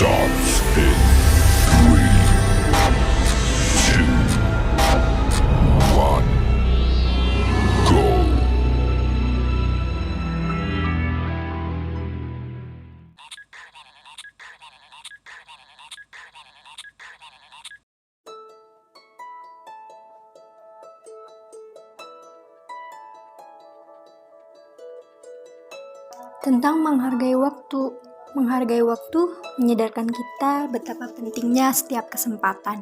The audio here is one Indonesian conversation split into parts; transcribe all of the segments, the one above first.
starts in 3, 2, 1, go. Tentang menghargai waktu. Menghargai waktu menyadarkan kita betapa pentingnya setiap kesempatan.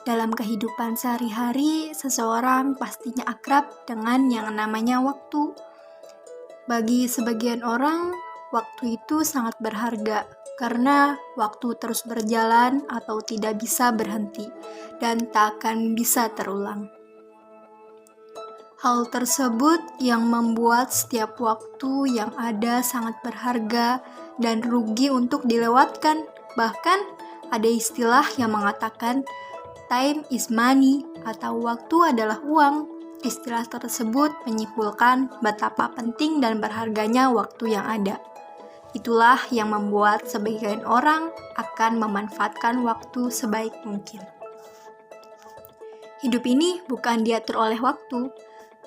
Dalam kehidupan sehari-hari, seseorang pastinya akrab dengan yang namanya waktu. Bagi sebagian orang, waktu itu sangat berharga karena waktu terus berjalan atau tidak bisa berhenti dan tak akan bisa terulang. Hal tersebut yang membuat setiap waktu yang ada sangat berharga dan rugi untuk dilewatkan. Bahkan ada istilah yang mengatakan time is money atau waktu adalah uang. Istilah tersebut menyimpulkan betapa penting dan berharganya waktu yang ada. Itulah yang membuat sebagian orang akan memanfaatkan waktu sebaik mungkin. Hidup ini bukan diatur oleh waktu,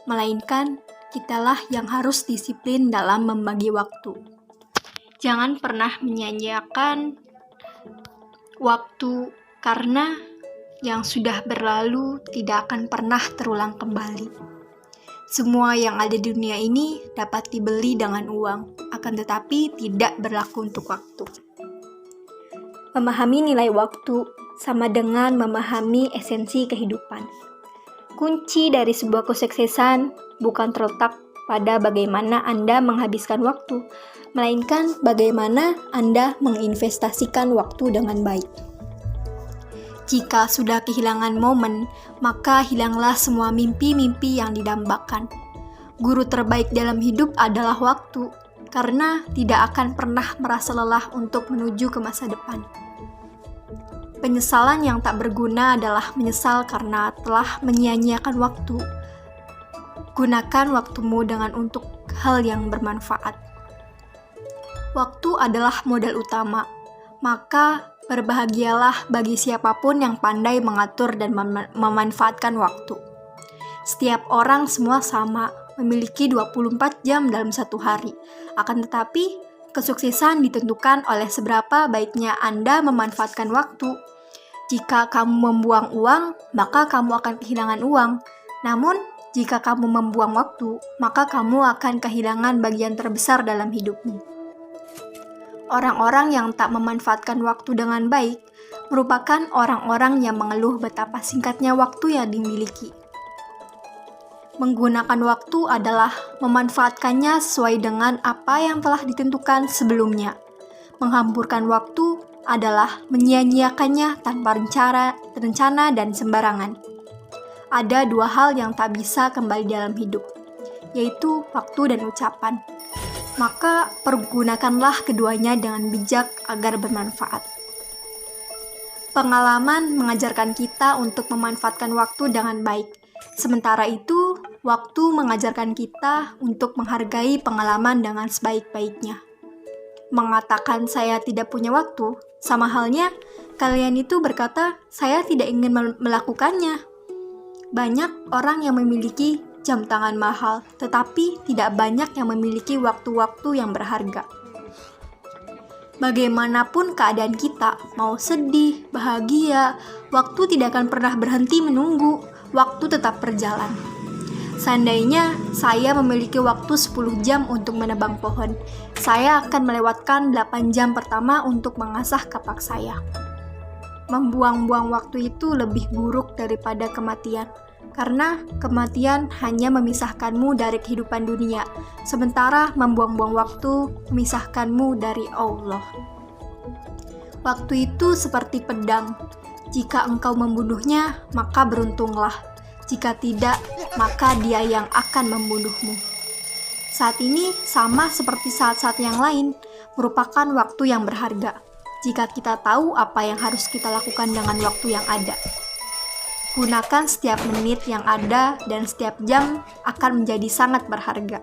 melainkan kitalah yang harus disiplin dalam membagi waktu. Jangan pernah menyia-nyiakan waktu karena yang sudah berlalu tidak akan pernah terulang kembali. Semua yang ada di dunia ini dapat dibeli dengan uang, akan tetapi tidak berlaku untuk waktu. Memahami nilai waktu sama dengan memahami esensi kehidupan. Kunci dari sebuah kesuksesan bukan terletak pada bagaimana Anda menghabiskan waktu, melainkan bagaimana Anda menginvestasikan waktu dengan baik. Jika sudah kehilangan momen, maka hilanglah semua mimpi-mimpi yang didambakan. Guru terbaik dalam hidup adalah waktu, karena tidak akan pernah merasa lelah untuk menuju ke masa depan. Penyesalan yang tak berguna adalah menyesal karena telah menyia-nyiakan waktu. Gunakan waktumu dengan untuk hal yang bermanfaat. Waktu adalah modal utama, maka berbahagialah bagi siapapun yang pandai mengatur dan memanfaatkan waktu. Setiap orang semua sama, memiliki 24 jam dalam satu hari. Akan tetapi, kesuksesan ditentukan oleh seberapa baiknya Anda memanfaatkan waktu. Jika kamu membuang uang, maka kamu akan kehilangan uang. Namun, jika kamu membuang waktu, maka kamu akan kehilangan bagian terbesar dalam hidupmu. Orang-orang yang tak memanfaatkan waktu dengan baik merupakan orang-orang yang mengeluh betapa singkatnya waktu yang dimiliki. Menggunakan waktu adalah memanfaatkannya sesuai dengan apa yang telah ditentukan sebelumnya. Menghamburkan waktu adalah menyia-nyiakannya tanpa rencana dan sembarangan. Ada dua hal yang tak bisa kembali dalam hidup, yaitu waktu dan ucapan. Maka pergunakanlah keduanya dengan bijak agar bermanfaat. Pengalaman mengajarkan kita untuk memanfaatkan waktu dengan baik. Sementara itu, waktu mengajarkan kita untuk menghargai pengalaman dengan sebaik-baiknya. Mengatakan saya tidak punya waktu, sama halnya kalian itu berkata saya tidak ingin melakukannya. Banyak orang yang memiliki jam tangan mahal, tetapi tidak banyak yang memiliki waktu-waktu yang berharga. Bagaimanapun keadaan kita, mau sedih, bahagia, waktu tidak akan pernah berhenti menunggu, waktu tetap berjalan. Seandainya saya memiliki waktu 10 jam untuk menebang pohon, saya akan melewatkan 8 jam pertama untuk mengasah kapak saya. Membuang-buang waktu itu lebih buruk daripada kematian, karena kematian hanya memisahkanmu dari kehidupan dunia, sementara membuang-buang waktu memisahkanmu dari Allah. Waktu itu seperti pedang, jika engkau membunuhnya, maka beruntunglah. Jika tidak, maka dia yang akan membunuhmu. Saat ini sama seperti saat-saat yang lain, merupakan waktu yang berharga. Jika kita tahu apa yang harus kita lakukan dengan waktu yang ada. Gunakan setiap menit yang ada dan setiap jam akan menjadi sangat berharga.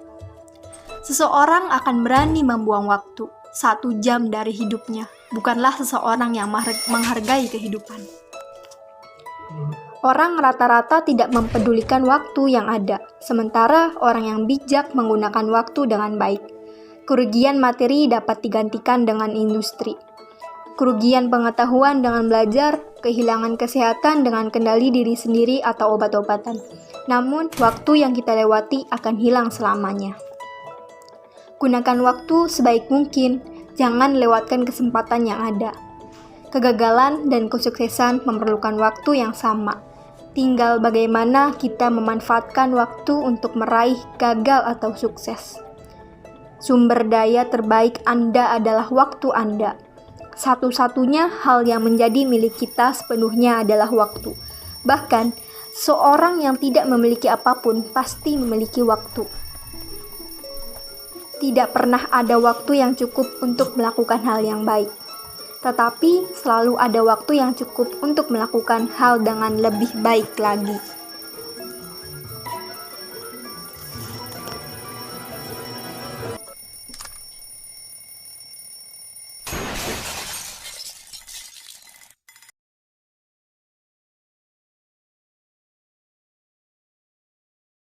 Seseorang akan berani membuang waktu 1 jam dari hidupnya bukanlah seseorang yang menghargai kehidupan. Orang rata-rata tidak mempedulikan waktu yang ada, sementara orang yang bijak menggunakan waktu dengan baik. Kerugian materi dapat digantikan dengan industri. Kerugian pengetahuan dengan belajar, kehilangan kesehatan dengan kendali diri sendiri atau obat-obatan. Namun, waktu yang kita lewati akan hilang selamanya. Gunakan waktu sebaik mungkin, jangan lewatkan kesempatan yang ada. Kegagalan dan kesuksesan memerlukan waktu yang sama. Tinggal bagaimana kita memanfaatkan waktu untuk meraih gagal atau sukses. Sumber daya terbaik Anda adalah waktu Anda. Satu-satunya hal yang menjadi milik kita sepenuhnya adalah waktu. Bahkan, seorang yang tidak memiliki apapun pasti memiliki waktu. Tidak pernah ada waktu yang cukup untuk melakukan hal yang baik. Tetapi, selalu ada waktu yang cukup untuk melakukan hal dengan lebih baik lagi.